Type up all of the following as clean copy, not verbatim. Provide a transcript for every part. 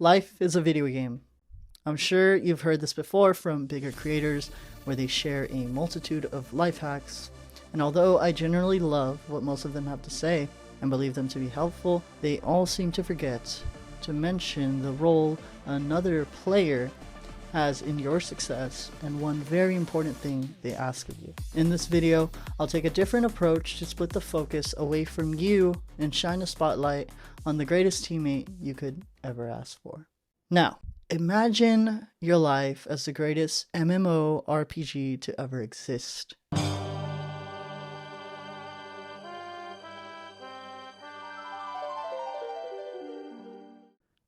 Life is a video game. I'm sure you've heard this before from bigger creators where they share a multitude of life hacks, and although I generally love what most of them have to say and believe them to be helpful, they all seem to forget to mention the role another player has in your success and one very important thing they ask of you. In this video, I'll take a different approach to split the focus away from you and shine a spotlight on the greatest teammate you could ever ask for. Now, imagine your life as the greatest MMORPG to ever exist.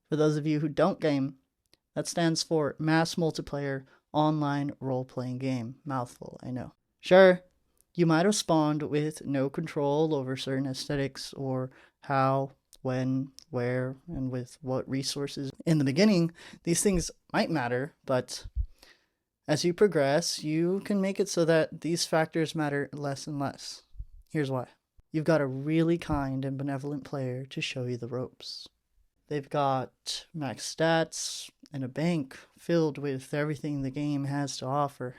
For those of you who don't game, that stands for Mass Multiplayer Online Role-Playing Game. Mouthful, I know. Sure, you might have spawned with no control over certain aesthetics or how, when, where, and with what resources. In the beginning, these things might matter, but as you progress, you can make it so that these factors matter less and less. Here's why. You've got a really kind and benevolent player to show you the ropes. They've got max stats and a bank filled with everything the game has to offer.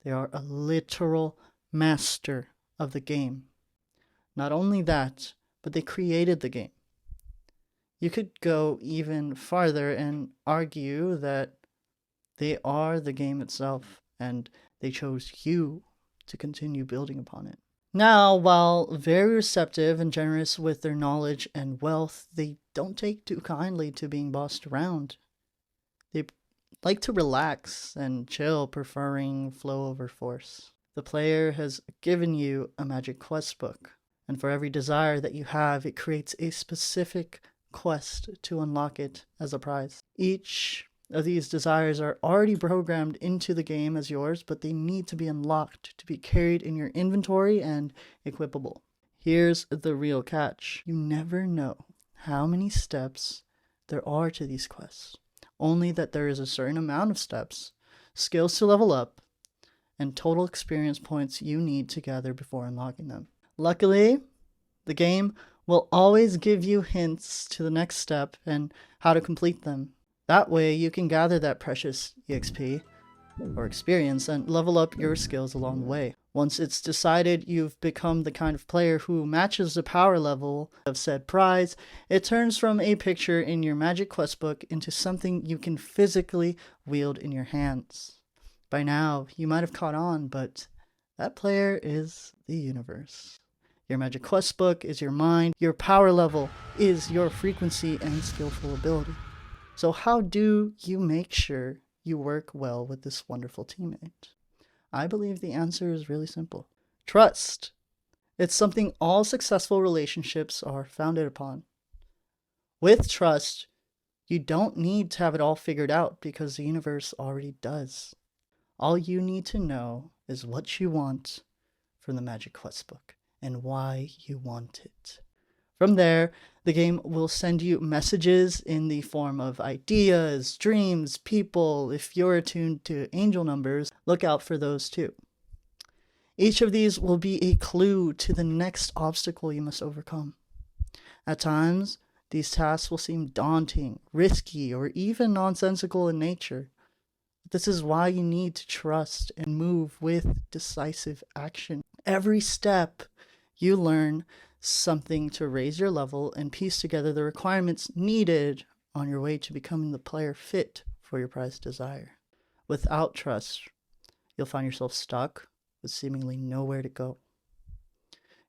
They are a literal master of the game. Not only that, but they created the game. You could go even farther and argue that they are the game itself, and they chose you to continue building upon it. Now, while very receptive and generous with their knowledge and wealth, they don't take too kindly to being bossed around. They like to relax and chill, preferring flow over force. The player has given you a magic quest book, and for every desire that you have, it creates a specific quest to unlock it as a prize. Each of these desires are already programmed into the game as yours, but they need to be unlocked to be carried in your inventory and equipable. Here's the real catch. You never know how many steps there are to these quests, only that there is a certain amount of steps, skills to level up, and total experience points you need to gather before unlocking them. Luckily, the game will always give you hints to the next step and how to complete them. That way you can gather that precious EXP or experience and level up your skills along the way. Once it's decided you've become the kind of player who matches the power level of said prize, it turns from a picture in your magic quest book into something you can physically wield in your hands. By now, you might have caught on, but that player is the universe. Your magic quest book is your mind, your power level is your frequency and skillful ability. So how do you make sure you work well with this wonderful teammate? I believe the answer is really simple. Trust. It's something all successful relationships are founded upon. With trust, you don't need to have it all figured out because the universe already does. All you need to know is what you want from the Magic Quest book and why you want it. From there, the game will send you messages in the form of ideas, dreams, people. If you're attuned to angel numbers, look out for those too. Each of these will be a clue to the next obstacle you must overcome. At times, these tasks will seem daunting, risky, or even nonsensical in nature. This is why you need to trust and move with decisive action. Every step you learn something to raise your level and piece together the requirements needed on your way to becoming the player fit for your prized desire. Without trust, you'll find yourself stuck with seemingly nowhere to go.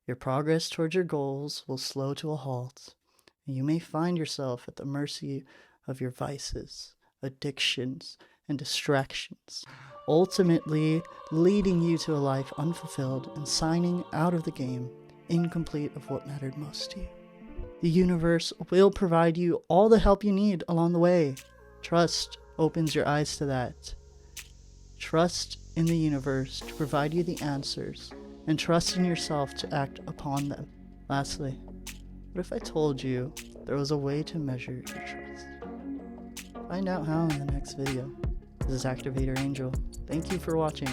Your progress towards your goals will slow to a halt, and you may find yourself at the mercy of your vices, addictions, and distractions, ultimately leading you to a life unfulfilled and signing out of the game incomplete of what mattered most to you. The universe will provide you all the help you need along the way. Trust opens your eyes to that. Trust in the universe to provide you the answers, and trust in yourself to act upon them. Lastly, what if I told you there was a way to measure your trust? Find out how in the next video. This is Activator Angel. Thank you for watching.